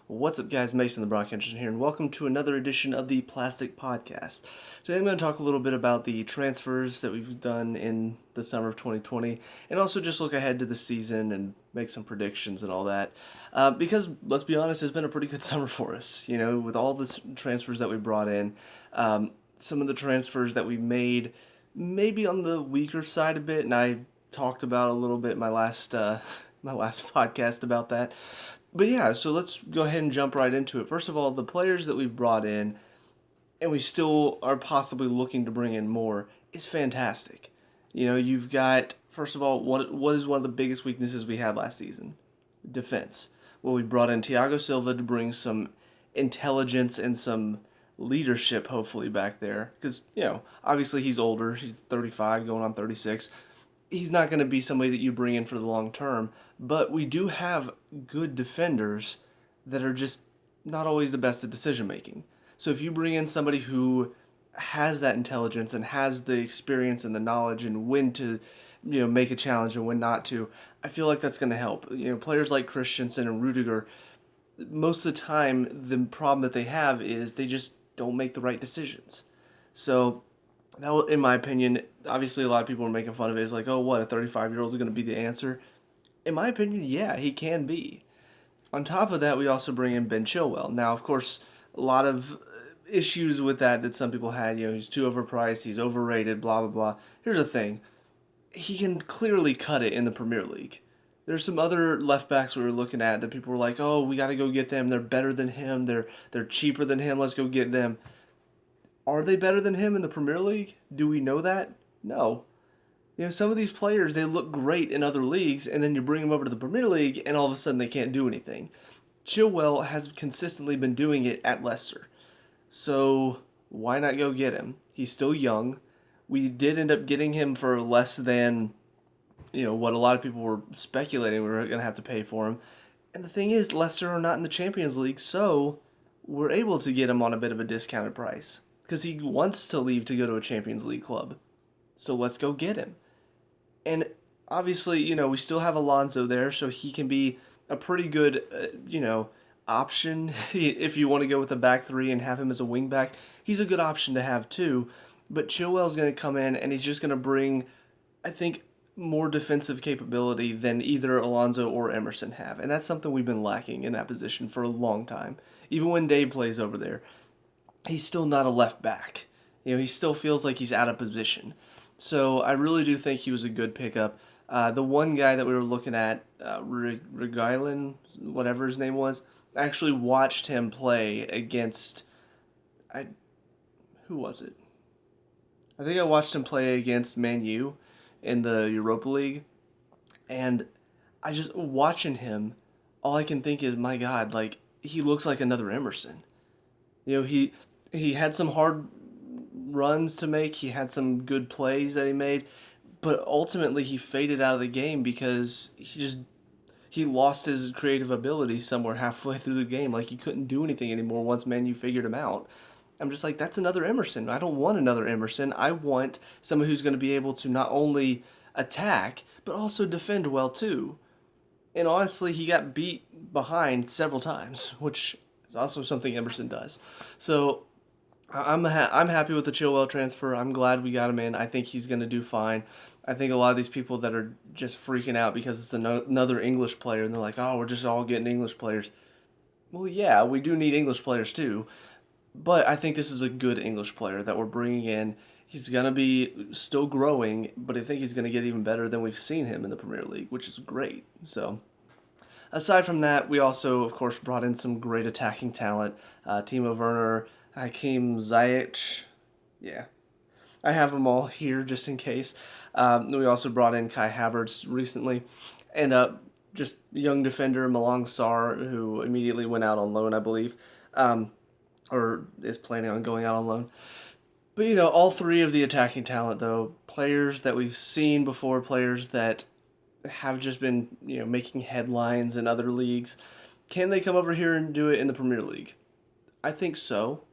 What's up, guys? Mason the Brock Henderson here, and welcome to another edition of the Plastic Podcast. Today I'm going to talk a little bit about the transfers that we've done in the summer of 2020, and also just look ahead to the season and make some predictions and all that. Because, let's be honest, it's been a pretty good summer for us, with all the transfers that we brought in. Some of the transfers that we made, maybe on the weaker side a bit, and I talked about a little bit in my last my last podcast about that. But yeah, so let's go ahead and jump right into it. First of all, the players that we've brought in, and we still are possibly looking to bring in more, is fantastic. You've got, first of all, what is one of the biggest weaknesses we had last season? Defense. Well, we brought in Thiago Silva to bring some intelligence and some leadership, hopefully, back there. Because, obviously he's older. He's 35, going on 36. He's not going to be somebody that you bring in for the long term, but we do have good defenders that are just not always the best at decision making. So if you bring in somebody who has that intelligence and has the experience and the knowledge and when to, make a challenge and when not to, I feel like that's going to help. Players like Christensen and Rudiger, most of the time, the problem that they have is they just don't make the right decisions. So that, in my opinion, obviously a lot of people are making fun of it. It's like, oh, what, a 35-year-old is going to be the answer? In my opinion, yeah, he can be. On top of that, we also bring in Ben Chilwell. Now, of course, a lot of issues with that some people had. He's too overpriced, he's overrated, blah, blah, blah. Here's the thing. He can clearly cut it in the Premier League. There's some other left backs we were looking at that people were like, "Oh, we got to go get them. They're better than him. They're cheaper than him. Let's go get them." Are they better than him in the Premier League? Do we know that? No. Some of these players, they look great in other leagues, and then you bring them over to the Premier League, and all of a sudden they can't do anything. Chilwell has consistently been doing it at Leicester. So why not go get him? He's still young. We did end up getting him for less than, what a lot of people were speculating we were going to have to pay for him. And the thing is, Leicester are not in the Champions League, so we're able to get him on a bit of a discounted price because he wants to leave to go to a Champions League club. So let's go get him. And obviously, we still have Alonso there, so he can be a pretty good, option if you want to go with a back three and have him as a wing back. He's a good option to have too. But Chilwell's going to come in and he's just going to bring, I think, more defensive capability than either Alonso or Emerson have. And that's something we've been lacking in that position for a long time. Even when Dave plays over there, he's still not a left back. He still feels like he's out of position. So I really do think he was a good pickup. The one guy that we were looking at, Reguilin, whatever his name was, I actually watched him play against. Who was it? I think I watched him play against Man U in the Europa League, and I just watching him. All I can think is, my God, like he looks like another Emerson. He had some hard runs to make. He had some good plays that he made, but ultimately he faded out of the game because he lost his creative ability somewhere halfway through the game. Like he couldn't do anything anymore once Man U figured him out. I'm just like, that's another Emerson. I don't want another Emerson. I want someone who's going to be able to not only attack but also defend well too. And honestly, he got beat behind several times, which is also something Emerson does. So I'm happy with the Chilwell transfer. I'm glad we got him in. I think he's going to do fine. I think a lot of these people that are just freaking out because it's another English player and they're like, oh, we're just all getting English players. Well, yeah, we do need English players too. But I think this is a good English player that we're bringing in. He's going to be still growing, but I think he's going to get even better than we've seen him in the Premier League, which is great. So, aside from that, we also, of course, brought in some great attacking talent. Timo Werner, Hakim Ziyech. Yeah, I have them all here just in case. We also brought in Kai Havertz recently. And just young defender Malang Sarr, who immediately went out on loan, I believe. Or is planning on going out on loan. But, all three of the attacking talent, though, players that we've seen before, players that have just been, making headlines in other leagues. Can they come over here and do it in the Premier League? I think so.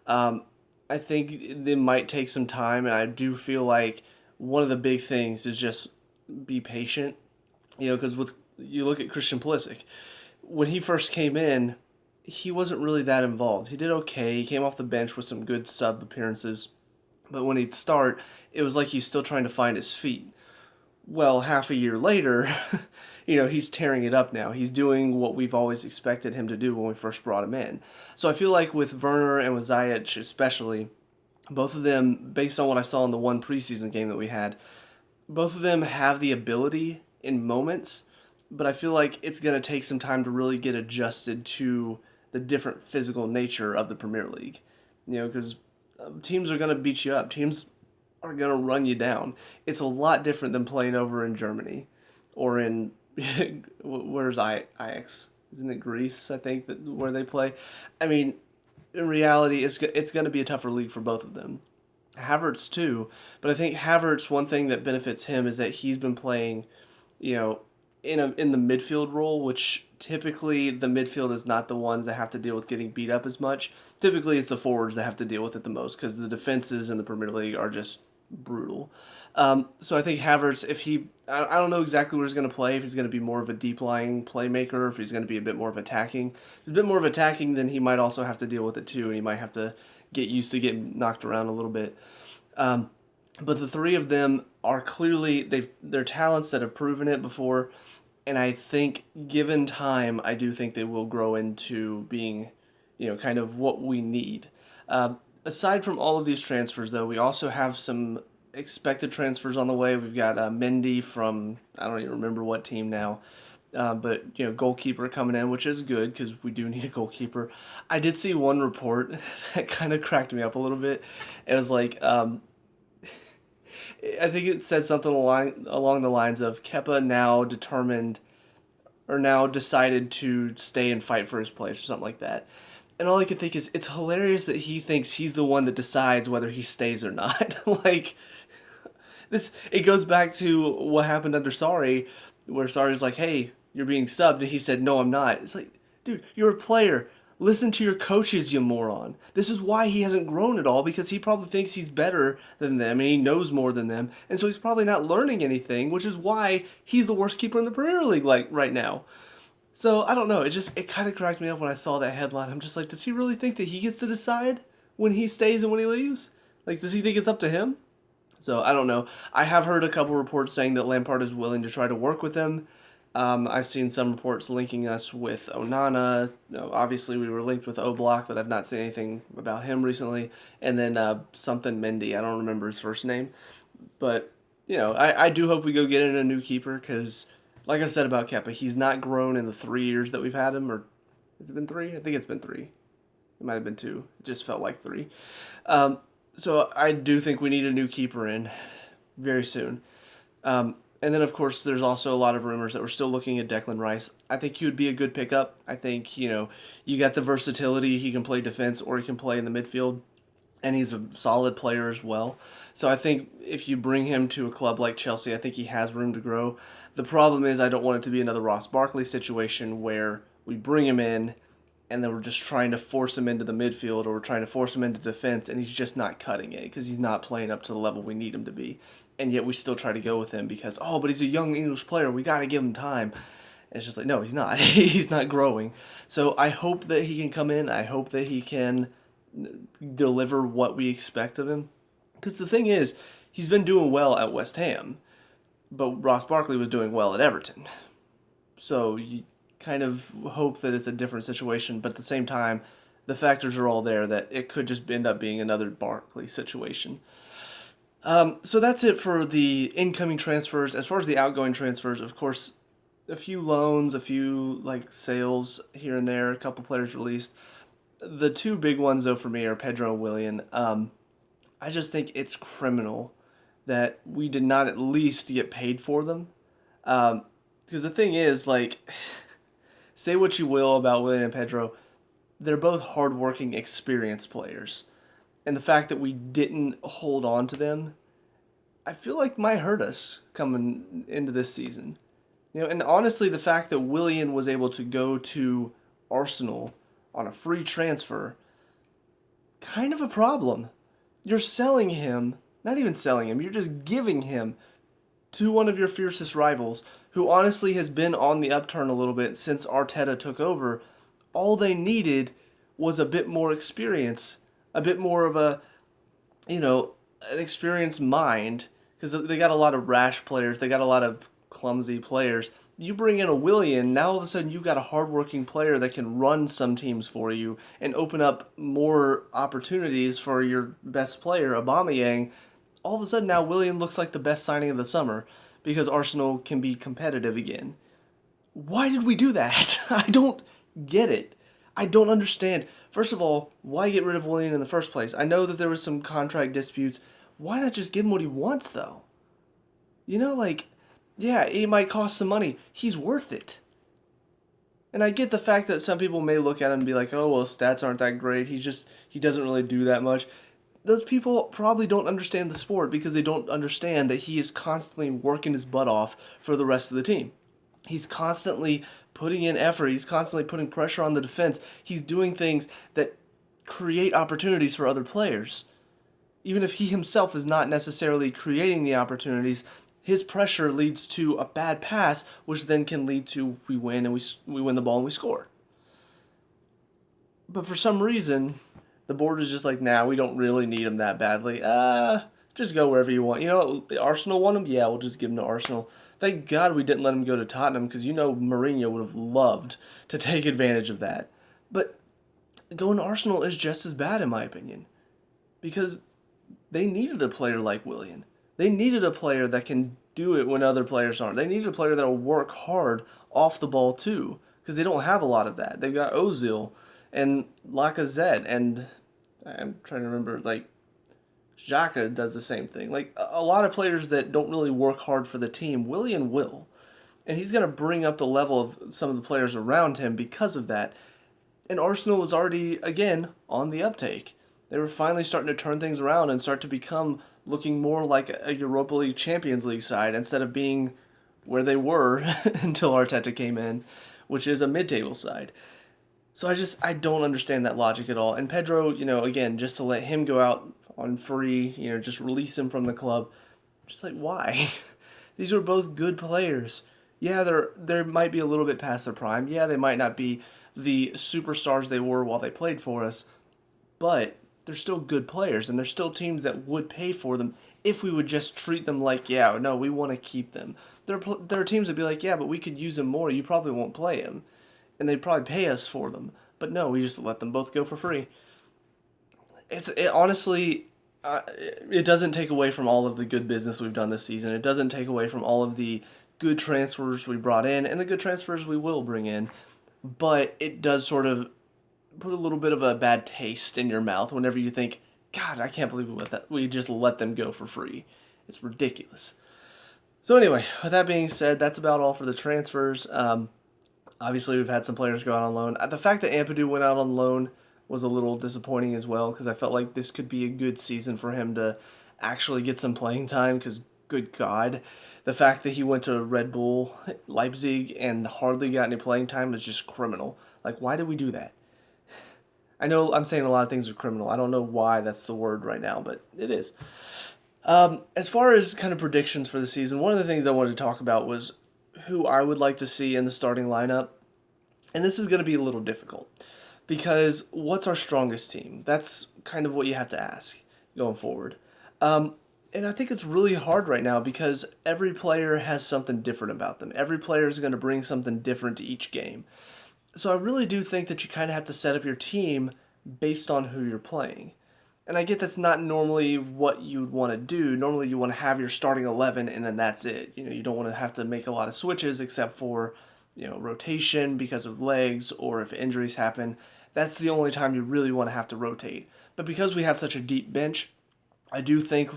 Um, I think it might take some time, and I do feel like one of the big things is just be patient. Because with you look at Christian Pulisic, when he first came in, he wasn't really that involved. He did okay. He came off the bench with some good sub appearances, but when he'd start, it was like he's still trying to find his feet. Well, half a year later, he's tearing it up now. He's doing what we've always expected him to do when we first brought him in. So I feel like with Werner and with Ziyech especially, both of them, based on what I saw in the one preseason game that we had, both of them have the ability in moments, but I feel like it's going to take some time to really get adjusted to the different physical nature of the Premier League. Because teams are going to beat you up. Teams are going to run you down. It's a lot different than playing over in Germany or in where's Ajax? Isn't it Greece? I think that where they play. I mean, in reality, it's going to be a tougher league for both of them. Havertz too, but I think Havertz, one thing that benefits him is that he's been playing, you know, in the midfield role, which typically the midfield is not the ones that have to deal with getting beat up as much. Typically, it's the forwards that have to deal with it the most because the defenses in the Premier League are just brutal. So I think Havertz, if I don't know exactly where he's going to play, if he's going to be more of a deep lying playmaker, if he's going to be a bit more of attacking. If he's a bit more of attacking, then he might also have to deal with it too, and he might have to get used to getting knocked around a little bit. But the three of them are clearly they're talents that have proven it before, and I think given time, I do think they will grow into being, kind of what we need. Aside from all of these transfers, though, we also have some expected transfers on the way. We've got Mendy from I don't even remember what team now. But goalkeeper coming in, which is good because we do need a goalkeeper. I did see one report that kind of cracked me up a little bit. It was like, I think it said something along the lines of Kepa now determined or now decided to stay and fight for his place or something like that. And all I can think is it's hilarious that he thinks he's the one that decides whether he stays or not. Like this, it goes back to what happened under Sarri, where Sarri's like, "Hey, you're being subbed," and he said, "No, I'm not." It's like, dude, you're a player. Listen to your coaches, you moron. This is why he hasn't grown at all because he probably thinks he's better than them and he knows more than them, and so he's probably not learning anything, which is why he's the worst keeper in the Premier League like right now. So I don't know. It kind of cracked me up when I saw that headline. I'm just like, does he really think that he gets to decide when he stays and when he leaves? Like, does he think it's up to him? So I don't know. I have heard a couple reports saying that Lampard is willing to try to work with him. I've seen some reports linking us with Onana. Obviously, we were linked with Oblak, but I've not seen anything about him recently. And then something Mendy. I don't remember his first name. But, I do hope we go get in a new keeper because, like I said about Kepa, he's not grown in the 3 years that we've had him. Or has it been 3? I think it's been 3. It might have been 2. It just felt like 3. So I do think we need a new keeper in very soon. And then, of course, there's also a lot of rumors that we're still looking at Declan Rice. I think he would be a good pickup. I think, you got the versatility. He can play defense or he can play in the midfield. And he's a solid player as well. So I think if you bring him to a club like Chelsea, I think he has room to grow. The problem is I don't want it to be another Ross Barkley situation where we bring him in and then we're just trying to force him into the midfield or we're trying to force him into defense and he's just not cutting it because he's not playing up to the level we need him to be. And yet we still try to go with him because, but he's a young English player. We got to give him time. And it's just like, no, he's not. He's not growing. So I hope that he can come in. I hope that he can deliver what we expect of him. Because the thing is, he's been doing well at West Ham, but Ross Barkley was doing well at Everton. So you kind of hope that it's a different situation, but at the same time, the factors are all there that it could just end up being another Barkley situation. So that's it for the incoming transfers. As far as the outgoing transfers, of course, a few loans, a few sales here and there, a couple players released. The two big ones though for me are Pedro and Willian. I just think it's criminal that we did not at least get paid for them. Because the thing is, say what you will about Willian and Pedro, they're both hardworking, experienced players. And the fact that we didn't hold on to them, I feel like might hurt us coming into this season. And honestly, the fact that Willian was able to go to Arsenal on a free transfer, kind of a problem. You're selling him, not even selling him, you're just giving him to one of your fiercest rivals, who honestly has been on the upturn a little bit since Arteta took over, All they needed was a bit more experience, a bit more of a, you know, an experienced mind, because they got a lot of rash players, they got a lot of clumsy players. You bring in a Willian, now all of a sudden you've got a hardworking player that can run some teams for you and open up more opportunities for your best player, Aubameyang. All of a sudden now Willian looks like the best signing of the summer because Arsenal can be competitive again. Why did we do that? I don't get it. I don't understand. First of all, why get rid of Willian in the first place? I know that there was some contract disputes. Why not just give him what he wants, though? Like, yeah, it might cost some money. He's worth it. And I get the fact that some people may look at him and be like, oh, well, stats aren't that great. He doesn't really do that much. Those people probably don't understand the sport because they don't understand that he is constantly working his butt off for the rest of the team. He's constantly putting in effort. He's constantly putting pressure on the defense. He's doing things that create opportunities for other players. Even if he himself is not necessarily creating the opportunities, his pressure leads to a bad pass, which then can lead to we win and we win the ball and we score. But for some reason, the board is just like, nah, we don't really need him that badly. Just go wherever you want. Arsenal want him? Yeah, we'll just give him to Arsenal. Thank God we didn't let him go to Tottenham because Mourinho would have loved to take advantage of that. But going to Arsenal is just as bad in my opinion because they needed a player like Willian. They needed a player that can do it when other players aren't. They needed a player that will work hard off the ball too because they don't have a lot of that. They've got Ozil and Lacazette and I'm trying to remember, like, Xhaka does the same thing. Like, a lot of players that don't really work hard for the team, Willian will. And he's going to bring up the level of some of the players around him because of that. And Arsenal was already, again, on the uptake. They were finally starting to turn things around and start to become looking more like a Europa League Champions League side instead of being where they were until Arteta came in, which is a mid-table side. So I don't understand that logic at all. And Pedro, again, just to let him go out on free, just release him from the club. Just like, why? These are both good players. Yeah, they might be a little bit past their prime. Yeah, they might not be the superstars they were while they played for us. But they're still good players, and they're still teams that would pay for them if we would just treat them like, yeah, no, we want to keep them. There are teams that be like, yeah, but we could use them more. You probably won't play them. And they'd probably pay us for them. But no, we just let them both go for free. Honestly, it doesn't take away from all of the good business we've done this season. It doesn't take away from all of the good transfers we brought in and the good transfers we will bring in. But it does sort of put a little bit of a bad taste in your mouth whenever you think, God, I can't believe we just let them go for free. It's ridiculous. So anyway, with that being said, that's about all for the transfers. Obviously, we've had some players go out on loan. The fact that Ampadu went out on loan was a little disappointing as well because I felt like this could be a good season for him to actually get some playing time because, good God, the fact that he went to Red Bull Leipzig and hardly got any playing time is just criminal. Like, why did we do that? I know I'm saying a lot of things are criminal. I don't know why that's the word right now, but it is. As far as kind of predictions for the season, one of the things I wanted to talk about was who I would like to see in the starting lineup. And this is going to be a little difficult because what's our strongest team? That's kind of what you have to ask going forward. And I think it's really hard right now because every player has something different about them. Every player is going to bring something different to each game. So I really do think that you kind of have to set up your team based on who you're playing. And I get that's not normally what you'd want to do. Normally you want to have your starting 11 and then that's it. You don't want to have to make a lot of switches except for, rotation because of legs or if injuries happen. That's the only time you really want to have to rotate. But because we have such a deep bench, I do think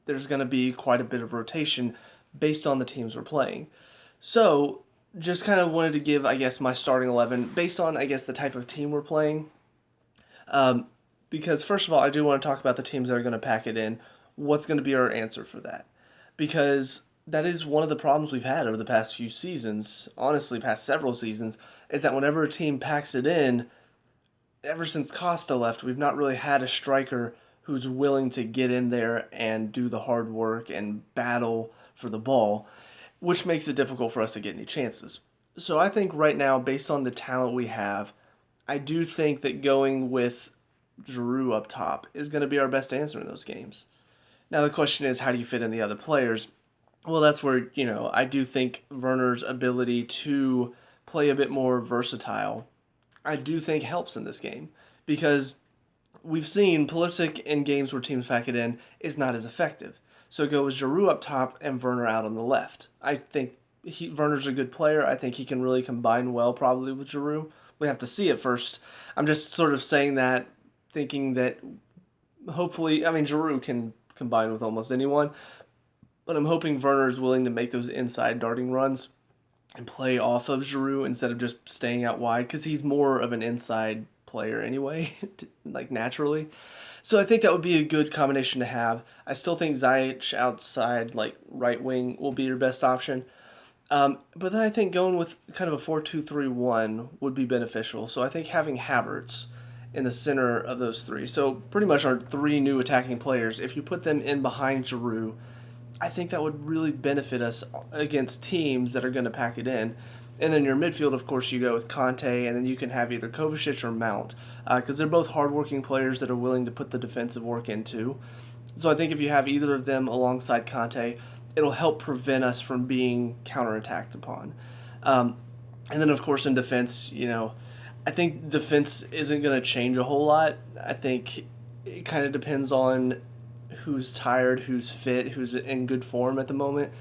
there's going to be quite a bit of rotation based on the teams we're playing. So just kind of wanted to give, I guess, my starting 11 based on, I guess, the type of team we're playing. Because first of all, I do want to talk about the teams that are going to pack it in. What's going to be our answer for that? Because that is one of the problems we've had over the past few seasons, honestly, past several seasons, is that whenever a team packs it in, ever since Costa left, we've not really had a striker who's willing to get in there and do the hard work and battle for the ball, which makes it difficult for us to get any chances. So I think right now, based on the talent we have, I do think that going with Giroud up top is going to be our best answer in those games. Now the question is, how do you fit in the other players? Well, that's where, I do think Werner's ability to play a bit more versatile, I do think helps in this game because we've seen Pulisic in games where teams pack it in is not as effective. So go with Giroud up top and Werner out on the left. I think Werner's a good player. I think he can really combine well probably with Giroud. We have to see it first. I'm just sort of saying that, thinking that hopefully, I mean, Giroud can combine with almost anyone, but I'm hoping Werner is willing to make those inside darting runs and play off of Giroud instead of just staying out wide because he's more of an inside player anyway, like naturally. So I think that would be a good combination to have. I still think Ziyech outside, like right wing, will be your best option. But then I think going with kind of a 4-2-3-1 would be beneficial. So I think having Havertz in the center of those three. So pretty much our three new attacking players, if you put them in behind Giroud, I think that would really benefit us against teams that are going to pack it in. And then your midfield, of course, you go with Conte, and then you can have either Kovacic or Mount, because they're both hardworking players that are willing to put the defensive work into. So I think if you have either of them alongside Conte, it'll help prevent us from being counterattacked upon. And then, of course, in defense, I think defense isn't going to change a whole lot. I think it kind of depends on who's tired, who's fit, who's in good form at the moment.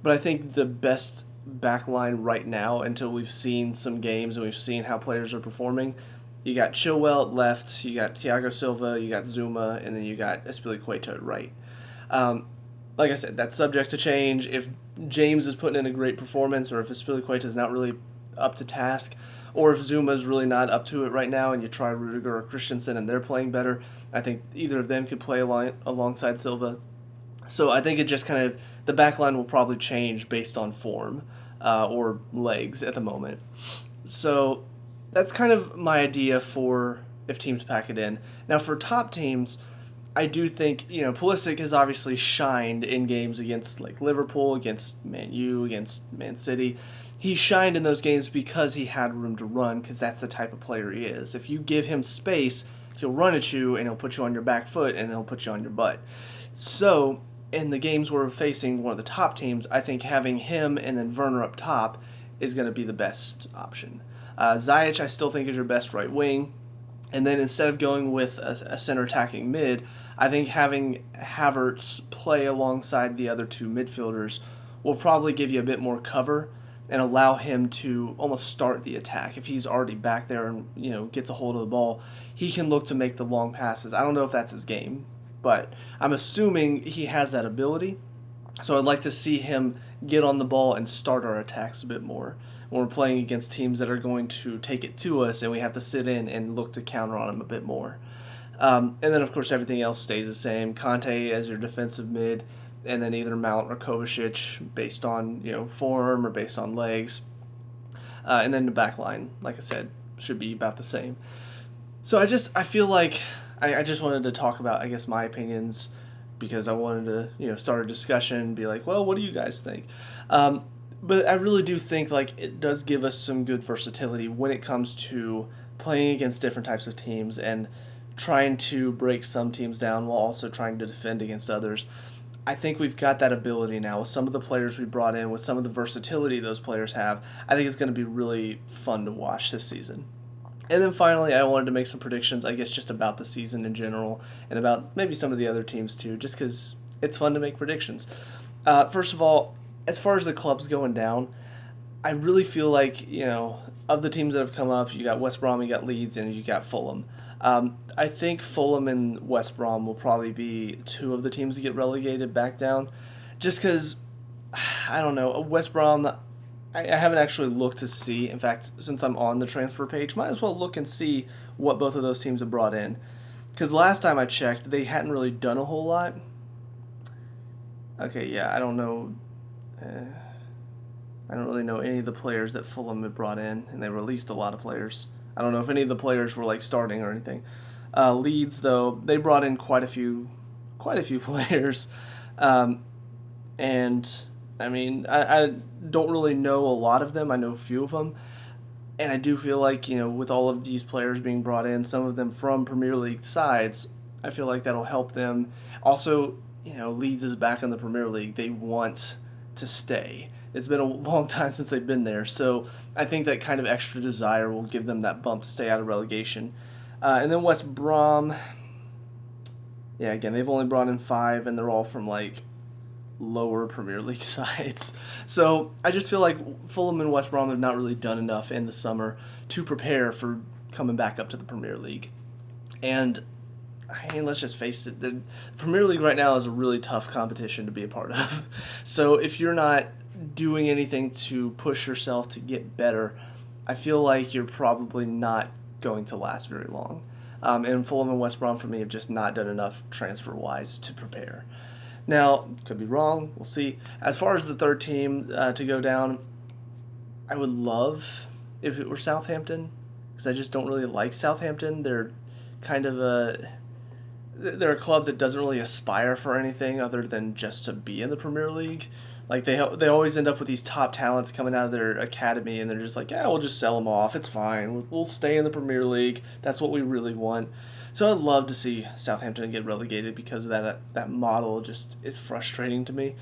But I think the best back line right now, until we've seen some games and we've seen how players are performing, you got Chilwell at left, you got Thiago Silva, you got Zuma, and then you got Azpilicueta at right. Um, like I said, that's subject to change. If James is putting in a great performance, or if Azpilicueta is not really up to task, or if Zuma's really not up to it right now and you try Rudiger or Christensen and they're playing better, I think either of them could play alongside Silva. So I think it just kind of, the back line will probably change based on form or legs at the moment. So that's kind of my idea for if teams pack it in. Now for top teams, I do think, Pulisic has obviously shined in games against like Liverpool, against Man U, against Man City. He shined in those games because he had room to run, because that's the type of player he is. If you give him space, he'll run at you and he'll put you on your back foot and he'll put you on your butt. So in the games where we're facing one of the top teams, I think having him and then Werner up top is going to be the best option. Ziyech, I still think is your best right wing. And then instead of going with a center attacking mid, I think having Havertz play alongside the other two midfielders will probably give you a bit more cover and allow him to almost start the attack. If he's already back there and gets a hold of the ball, he can look to make the long passes. I don't know if that's his game, but I'm assuming he has that ability. So I'd like to see him get on the ball and start our attacks a bit more when we're playing against teams that are going to take it to us and we have to sit in and look to counter on them a bit more. And then, of course, everything else stays the same. Conte as your defensive mid, and then either Mount or Kovacic based on form or based on legs. And then the back line, like I said, should be about the same. So I feel like I just wanted to talk about, I guess, my opinions because I wanted to start a discussion, be like, well, what do you guys think? But I really do think like it does give us some good versatility when it comes to playing against different types of teams and trying to break some teams down while also trying to defend against others. I think we've got that ability now with some of the players we brought in, with some of the versatility those players have. I think it's going to be really fun to watch this season. And then finally, I wanted to make some predictions, I guess, just about the season in general and about maybe some of the other teams too, just because it's fun to make predictions. First of all, as far as the clubs going down, I really feel like, of the teams that have come up, you got West Brom, you got Leeds, and you got Fulham. I think Fulham and West Brom will probably be two of the teams to get relegated back down. Just because, I don't know, West Brom, I haven't actually looked to see. In fact, since I'm on the transfer page, might as well look and see what both of those teams have brought in. Because last time I checked, they hadn't really done a whole lot. Okay, yeah, I don't know. I don't really know any of the players that Fulham had brought in, and they released a lot of players. I don't know if any of the players were like starting or anything. Leeds, though, they brought in quite a few players, and I mean, I don't really know a lot of them. I know a few of them, And I do feel like, with all of these players being brought in, some of them from Premier League sides, I feel like that'll help them. Also, Leeds is back in the Premier League. They want to stay. It's been a long time since they've been there. So I think that kind of extra desire will give them that bump to stay out of relegation. And then West Brom, yeah, again, they've only brought in 5, and they're all from like lower Premier League sides. So I just feel like Fulham and West Brom have not really done enough in the summer to prepare for coming back up to the Premier League. And I mean, let's just face it, the Premier League right now is a really tough competition to be a part of. So if you're not doing anything to push yourself to get better, I feel like you're probably not going to last very long. And Fulham and West Brom for me have just not done enough transfer-wise to prepare. Now, could be wrong. We'll see. As far as the third team to go down, I would love if it were Southampton, because I just don't really like Southampton. They're kind of they're a club that doesn't really aspire for anything other than just to be in the Premier League. Like they always end up with these top talents coming out of their academy, and they're just like, yeah, we'll just sell them off. It's fine. We'll stay in the Premier League. That's what we really want. So I'd love to see Southampton get relegated because of that model. Just it's frustrating to me.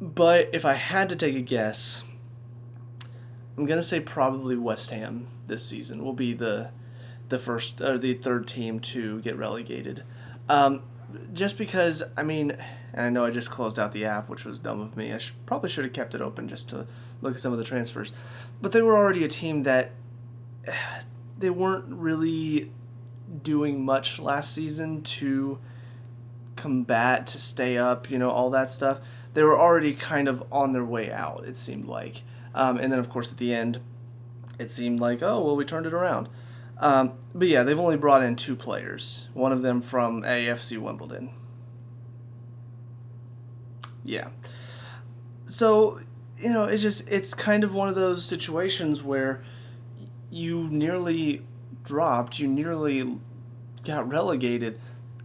But if I had to take a guess, I'm gonna say probably West Ham this season will be the first or the third team to get relegated. Just because, I mean, and I know I just closed out the app, which was dumb of me. I probably should have kept it open just to look at some of the transfers. But they were already a team that they weren't really doing much last season to combat, to stay up, all that stuff. They were already kind of on their way out, it seemed like. And then, of course, at the end, it seemed like, oh, well, we turned it around. But yeah, they've only brought in 2 players. One of them from AFC Wimbledon. Yeah. So, it's kind of one of those situations where you nearly dropped, you nearly got relegated.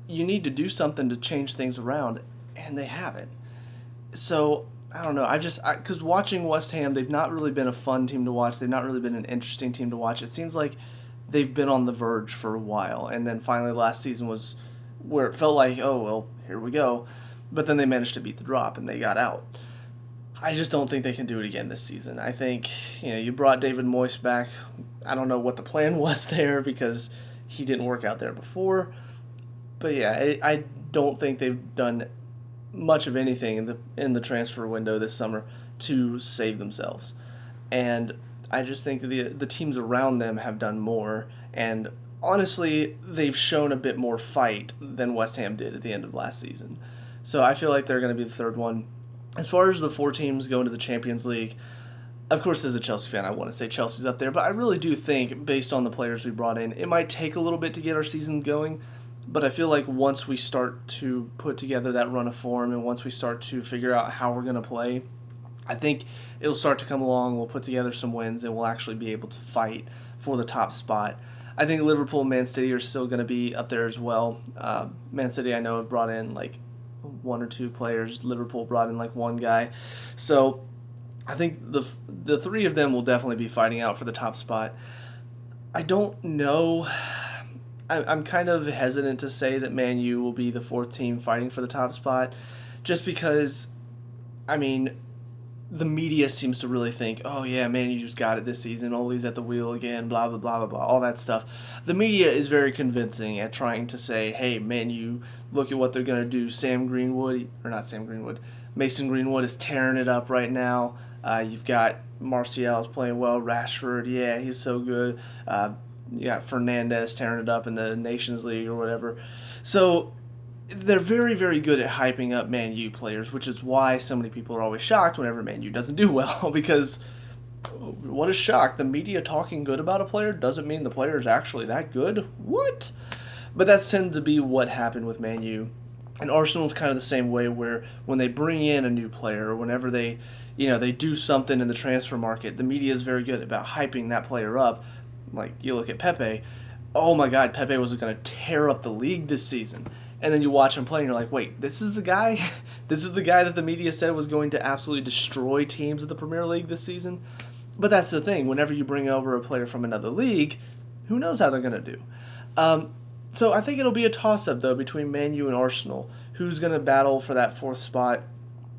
You need to do something to change things around, and they haven't. So, I don't know. Because watching West Ham, they've not really been a fun team to watch. They've not really been an interesting team to watch. It seems like they've been on the verge for a while, and then finally last season was where it felt like, oh, well, here we go. But then they managed to beat the drop, and they got out. I just don't think they can do it again this season. I think, you brought David Moyes back. I don't know what the plan was there because he didn't work out there before. But yeah, I don't think they've done much of anything in the transfer window this summer to save themselves. And I just think the teams around them have done more. And honestly, they've shown a bit more fight than West Ham did at the end of last season. So I feel like they're going to be the third one. As far as the 4 teams going to the Champions League, of course, as a Chelsea fan, I want to say Chelsea's up there, but I really do think, based on the players we brought in, it might take a little bit to get our season going, but I feel like once we start to put together that run of form and once we start to figure out how we're going to play, I think it'll start to come along, we'll put together some wins, and we'll actually be able to fight for the top spot. I think Liverpool and Man City are still going to be up there as well. Man City, I know, have brought in like 1 or 2 players. Liverpool brought in like 1 guy. So I think the 3 of them will definitely be fighting out for the top spot. I don't know. I'm kind of hesitant to say that Man U will be the 4th team fighting for the top spot, just because, I mean, the media seems to really think, oh yeah, Man U just got it this season, Ole's at the wheel again, blah, blah, blah, blah, blah, all that stuff. The media is very convincing at trying to say, hey, Man U, look at what they're going to do. Mason Greenwood is tearing it up right now. You've got Martial's playing well, Rashford, yeah, he's so good. You got Fernandez tearing it up in the Nations League or whatever. So they're very, very good at hyping up Man U players, which is why so many people are always shocked whenever Man U doesn't do well, because what a shock. The media talking good about a player doesn't mean the player is actually that good. What? But that tends to be what happened with Man U. And Arsenal's kind of the same way, where when they bring in a new player, or whenever they do something in the transfer market, the media is very good about hyping that player up. Like, you look at Pepe, oh my god, Pepe was going to tear up the league this season. And then you watch him play and you're like, wait, this is the guy? This is the guy that the media said was going to absolutely destroy teams of the Premier League this season? But that's the thing. Whenever you bring over a player from another league, who knows how they're going to do? So I think it'll be a toss-up, though, between Man U and Arsenal. Who's going to battle for that fourth spot?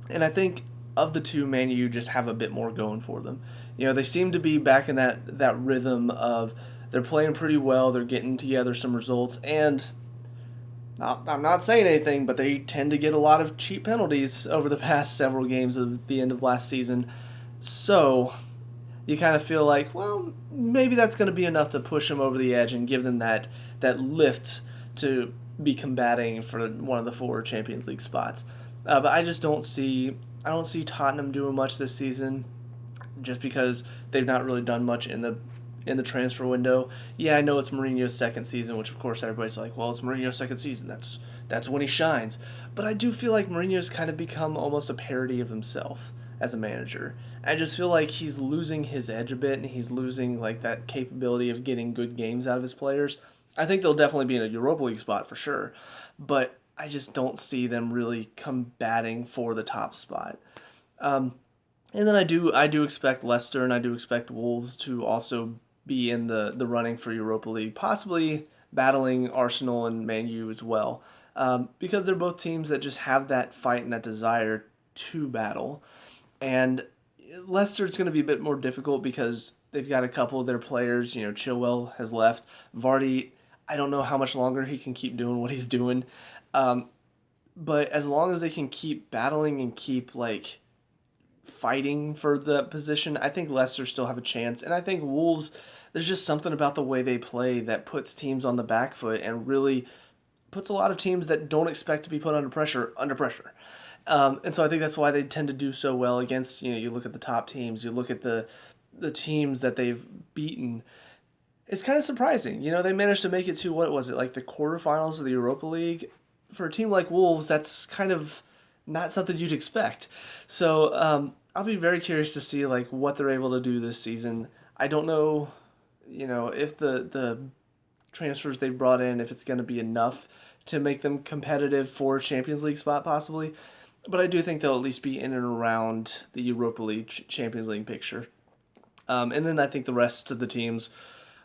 And I think of the two, Man U just have a bit more going for them. They seem to be back in that rhythm of they're playing pretty well, they're getting together some results, and I'm not saying anything, but they tend to get a lot of cheap penalties over the past several games of the end of last season. So you kind of feel like, well, maybe that's going to be enough to push them over the edge and give them that lift to be combating for one of the four Champions League spots. But I don't see Tottenham doing much this season, just because they've not really done much in the transfer window. Yeah, I know it's Mourinho's second season, which of course everybody's like, well, it's Mourinho's second season. That's when he shines. But I do feel like Mourinho's kind of become almost a parody of himself as a manager. I just feel like he's losing his edge a bit, and he's losing like that capability of getting good games out of his players. I think they'll definitely be in a Europa League spot for sure, but I just don't see them really combating for the top spot. And then I do expect Leicester and I do expect Wolves to also be in the running for Europa League, possibly battling Arsenal and Man U as well, because they're both teams that just have that fight and that desire to battle. And Leicester's going to be a bit more difficult because they've got a couple of their players. Chilwell has left. Vardy, I don't know how much longer he can keep doing what he's doing. But as long as they can keep battling and keep fighting for the position, I think Leicester still have a chance. And I think Wolves, there's just something about the way they play that puts teams on the back foot and really puts a lot of teams that don't expect to be put under pressure under pressure. And so I think that's why they tend to do so well against, you look at the top teams, you look at the teams that they've beaten. It's kind of surprising. They managed to make it to, what was it, like the quarterfinals of the Europa League. For a team like Wolves, that's kind of not something you'd expect. So I'll be very curious to see what they're able to do this season. I don't know, if the transfers they've brought in, if it's going to be enough to make them competitive for a Champions League spot possibly. But I do think they'll at least be in and around the Europa League Champions League picture. And then I think the rest of the teams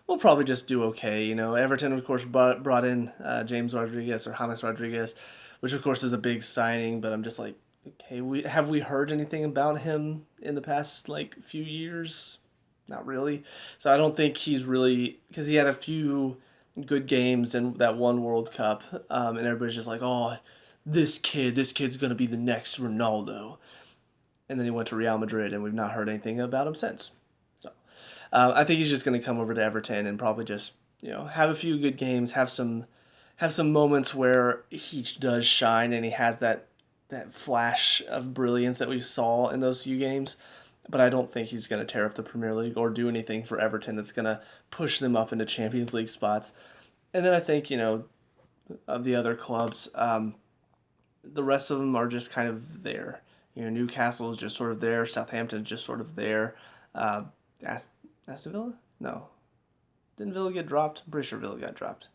will probably just do okay. Everton, of course, brought in James Rodriguez or James Rodriguez, which of course is a big signing. But I'm just like, okay, have we heard anything about him in the past few years? Not really. So I don't think he's really, because he had a few good games in that one World Cup, and everybody's just like, oh, this kid's gonna be the next Ronaldo. And then he went to Real Madrid, and we've not heard anything about him since. So I think he's just going to come over to Everton and probably just have a few good games, have some moments where he does shine and he has that flash of brilliance that we saw in those few games. But I don't think he's going to tear up the Premier League or do anything for Everton that's going to push them up into Champions League spots. And then I think of the other clubs, the rest of them are just kind of there. Newcastle is just sort of there. Southampton's just sort of there. Aston Villa? No. Didn't Villa get dropped? I'm pretty sure Villa got dropped.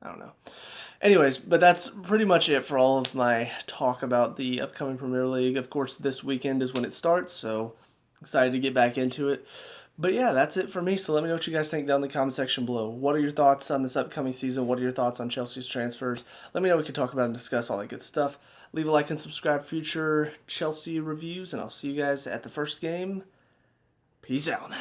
I don't know. Anyways, but that's pretty much it for all of my talk about the upcoming Premier League. Of course, this weekend is when it starts, so excited to get back into it. But yeah, that's it for me. So let me know what you guys think down in the comment section below. What are your thoughts on this upcoming season? What are your thoughts on Chelsea's transfers? Let me know. We can talk about and discuss all that good stuff. Leave a like and subscribe for future Chelsea reviews, and I'll see you guys at the first game. Peace out.